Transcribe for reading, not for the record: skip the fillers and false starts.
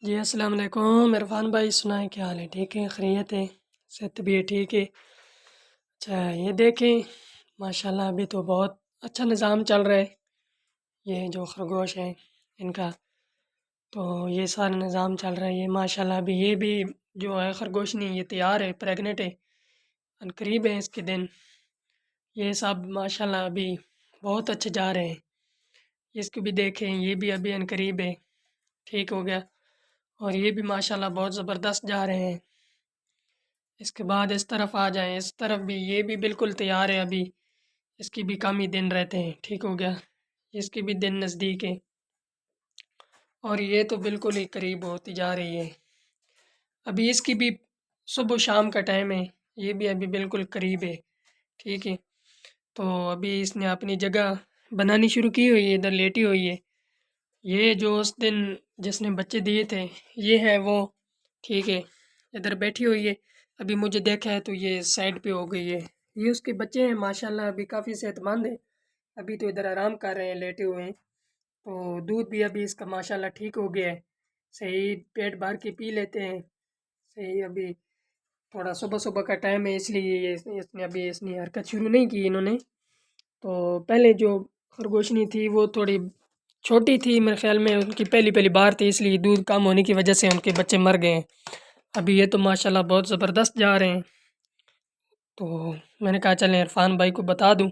جی السلام علیکم عرفان بھائی، سنائیں کیا حال ہے؟ ٹھیک ہے، خیریت ہے؟ صحت بھی ٹھیک ہے؟ اچھا، یہ دیکھیں ماشاء اللہ ابھی تو بہت اچھا نظام چل رہا ہے، یہ جو خرگوش ہیں ان کا، تو یہ سارا نظام چل رہا ہے یہ ماشاء اللہ. ابھی یہ بھی جو ہے خرگوش نہیں، یہ تیار ہے، پریگنٹ ہے، ان قریب ہے اس کے دن. یہ سب ماشاء اللہ ابھی بہت اچھے جا رہے ہیں. اس کو بھی دیکھیں، یہ بھی ابھی ان قریب ہے، ٹھیک ہو گیا. اور یہ بھی ماشاءاللہ بہت زبردست جا رہے ہیں. اس کے بعد اس طرف آ جائیں، اس طرف بھی یہ بھی بالکل تیار ہے ابھی. اس کی بھی کم ہی دن رہتے ہیں، ٹھیک ہو گیا. اس کی بھی دن نزدیک ہے، اور یہ تو بالکل ہی قریب ہوتی جا رہی ہے. ابھی اس کی بھی صبح و شام کا ٹائم ہے، یہ بھی ابھی بالکل قریب ہے، ٹھیک ہے. تو ابھی اس نے اپنی جگہ بنانی شروع کی ہوئی ہے، ادھر لیٹی ہوئی ہے. یہ جو اس دن جس نے بچے دیے تھے یہ ہے وہ، ٹھیک ہے، ادھر بیٹھی ہوئی ہے. ابھی مجھے دیکھا ہے تو یہ سائڈ پہ ہو گئی ہے. یہ اس کے بچے ہیں ماشاءاللہ، ابھی کافی صحت مند ہیں. ابھی تو ادھر آرام کر رہے ہیں، لیٹے ہوئے ہیں. تو دودھ بھی ابھی اس کا ماشاءاللہ ٹھیک ہو گیا ہے، صحیح پیٹ بھر کے پی لیتے ہیں صحیح. ابھی تھوڑا صبح صبح کا ٹائم ہے، اس لیے یہ اس نے ابھی اس نے حرکت شروع نہیں کی انہوں نے. تو پہلے جو خرگوشنی تھی وہ تھوڑی چھوٹی تھی، میرے خیال میں ان کی پہلی پہلی بار تھی، اس لیے دودھ کم ہونے کی وجہ سے ان کے بچے مر گئے ہیں. ابھی یہ تو ماشاءاللہ بہت زبردست جا رہے ہیں. تو میں نے کہا چلیں عرفان بھائی کو بتا دوں.